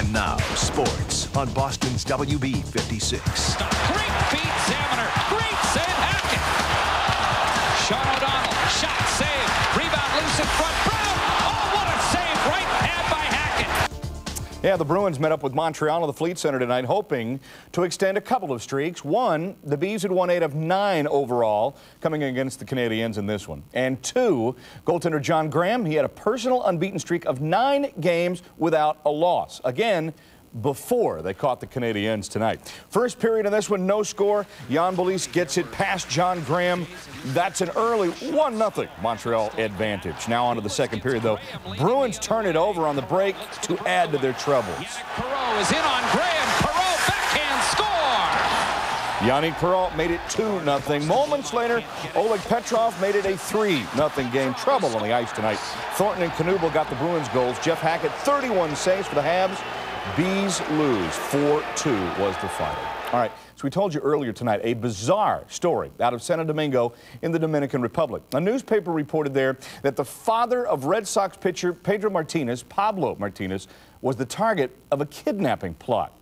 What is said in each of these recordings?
And now, sports on Boston's WB56. Great feet, Zamaner. Great save, Hackett. Sean O'Donnell, shot, save, rebound loose in front. Brown, oh, what a save, right hand by Hackett. Yeah, the Bruins met up with Montreal at the Fleet Center tonight, hoping to extend a couple of streaks. One, the Bees had won 8 of 9 overall, coming against the Canadiens in this one. And two, goaltender John Graham, he had a personal unbeaten streak of 9 games without a loss. Again, before they caught the Canadiens tonight. First period in this one, no score. Jan Bolis gets it past John Graham. That's an early 1-0 Montreal advantage. Now on to the second period, though. Bruins turn it over on the break to add to their troubles. Perreault is in on Graham. Perreault backhand score. Yannick Perreault made it 2-0. Moments later, Oleg Petrov made it a 3-0 game. Trouble on the ice tonight. Thornton and Knuble got the Bruins goals. Jeff Hackett, 31 saves for the Habs. Bees lose. 4-2 was the final. All right, so we told you earlier tonight a bizarre story out of Santo Domingo in the Dominican Republic. A newspaper reported there that the father of Red Sox pitcher Pedro Martinez, Pablo Martinez, was the target of a kidnapping plot.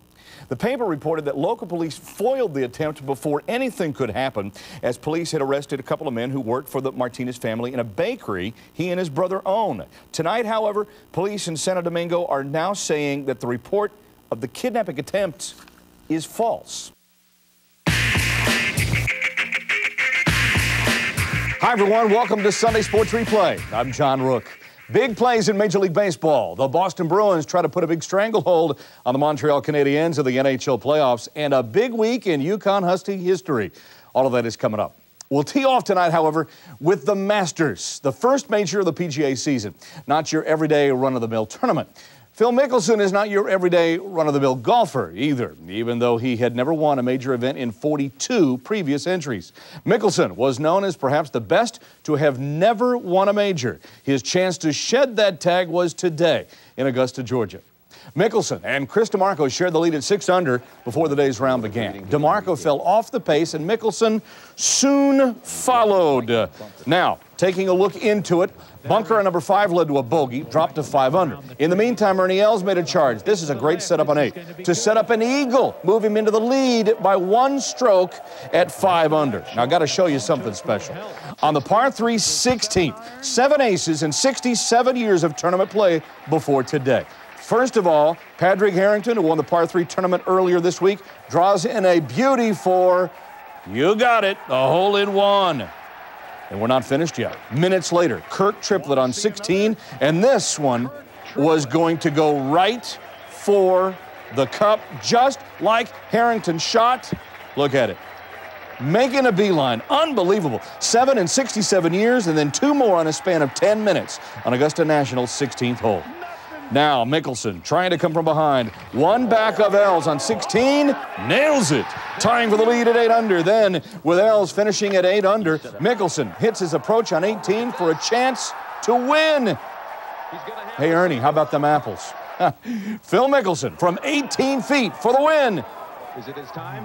The paper reported that local police foiled the attempt before anything could happen, as police had arrested a couple of men who worked for the Martinez family in a bakery he and his brother own. Tonight, however, police in Santo Domingo are now saying that the report of the kidnapping attempt is false. Hi, everyone. Welcome to Sunday Sports Replay. I'm John Rooke. Big plays in Major League Baseball. The Boston Bruins try to put a big stranglehold on the Montreal Canadiens of the NHL playoffs, and a big week in Yukon Husky history. All of that is coming up. We'll tee off tonight, however, with the Masters, the first major of the PGA season. Not your everyday run-of-the-mill tournament. Phil Mickelson is not your everyday run-of-the-mill golfer either, even though he had never won a major event in 42 previous entries. Mickelson was known as perhaps the best to have never won a major. His chance to shed that tag was today in Augusta, Georgia. Mickelson and Chris DeMarco shared the lead at 6 under before the day's round began. DeMarco fell off the pace, and Mickelson soon followed. Now, taking a look into it, bunker on number 5 led to a bogey, dropped to 5 under. In the meantime, Ernie Els made a charge. This is a great setup on 8 to set up an eagle, move him into the lead by 1 stroke at 5 under. Now, I've got to show you something special. On the par 3 16th, 7 aces and 67 years of tournament play before today. First of all, Padraig Harrington, who won the par 3 tournament earlier this week, draws in a beauty for, you got it, the hole-in-one. And we're not finished yet. Minutes later, Kirk triplet on 16, and this one was going to go right for the cup, just like Harrington shot. Look at it. Making a beeline. Unbelievable. 7 and 67 years, and then 2 more on a span of 10 minutes on Augusta National's 16th hole. Now, Mickelson trying to come from behind. 1 back of Els on 16. Nails it. Tying for the lead at 8 under. Then, with Els finishing at 8 under, Mickelson hits his approach on 18 for a chance to win. Hey, Ernie, how about them apples? Phil Mickelson from 18 feet for the win.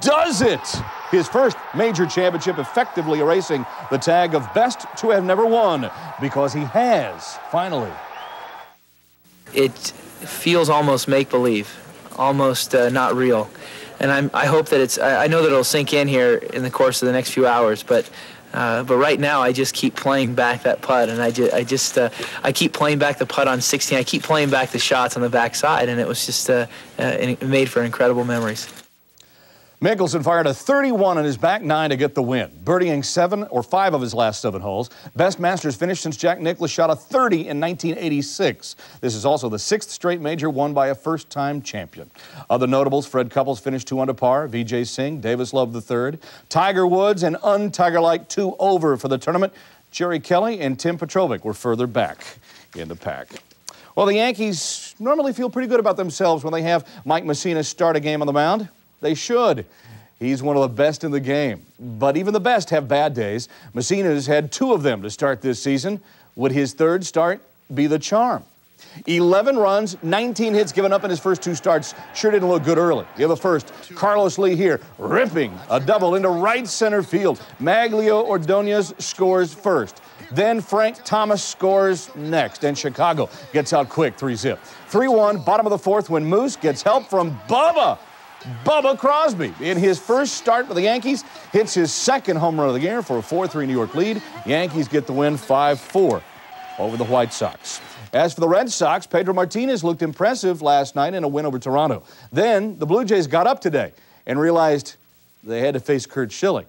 Does it? His first major championship, effectively erasing the tag of best to have never won, because he has, finally. It feels almost make-believe, almost not real. And I hope that I know that it'll sink in here in the course of the next few hours, but right now I just keep playing back that putt, and I keep playing back the putt on 16. I keep playing back the shots on the backside, and it was just it made for incredible memories. Mickelson fired a 31 on his back 9 to get the win, birdieing 5 of his last 7 holes. Best Masters finish since Jack Nicklaus shot a 30 in 1986. This is also the 6th straight major won by a first-time champion. Other notables, Fred Couples finished 2 under par, Vijay Singh, Davis Love III, Tiger Woods, an un-Tiger-like 2 over for the tournament. Jerry Kelly and Tim Petrovic were further back in the pack. Well, the Yankees normally feel pretty good about themselves when they have Mike Mussina start a game on the mound. They should. He's one of the best in the game. But even the best have bad days. Mussina's had 2 of them to start this season. Would his 3rd start be the charm? 11 runs, 19 hits given up in his first 2 starts. Sure didn't look good early. The other first, Carlos Lee here, ripping a double into right center field. Maglio Ordonez scores first. Then Frank Thomas scores next, and Chicago gets out quick, 3-zip. 3-1, bottom of the fourth, when Moose gets help from Bubba Crosby. In his first start with the Yankees, hits his second home run of the year for a 4-3 New York lead. Yankees get the win 5-4 over the White Sox. As for the Red Sox, Pedro Martinez looked impressive last night in a win over Toronto. Then the Blue Jays got up today and realized they had to face Curt Schilling.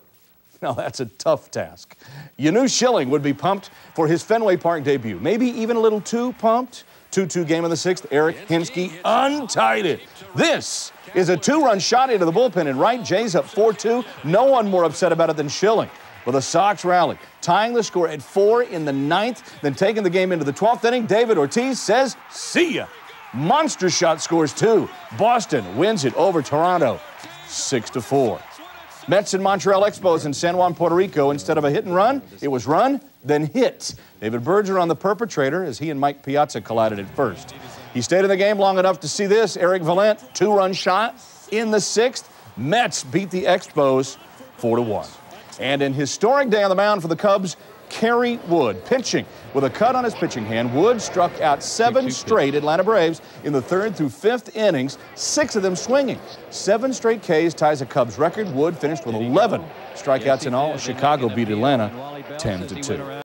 Now, that's a tough task. You knew Schilling would be pumped for his Fenway Park debut. Maybe even a little too pumped. 2-2 game of the sixth. Eric Hinske untied it. This is a two-run shot into the bullpen in right. Jays up 4-2. No one more upset about it than Schilling. But the Sox rally, tying the score at 4 in the 9th, then taking the game into the 12th inning. David Ortiz says, see ya. Monster shot scores 2. Boston wins it over Toronto 6-4. Mets and Montreal Expos in San Juan, Puerto Rico. Instead of a hit and run, it was run, then hit. David Berger on the perpetrator as he and Mike Piazza collided at first. He stayed in the game long enough to see this. Eric Valent, 2-run shot in the 6th. Mets beat the Expos 4-1. And an historic day on the mound for the Cubs, Kerry Wood pitching with a cut on his pitching hand. Wood struck out 7 straight Atlanta Braves in the 3rd through 5th innings, 6 of them swinging. 7 straight Ks ties a Cubs record. Wood finished with 11 strikeouts in all. Chicago beat Atlanta 10-2.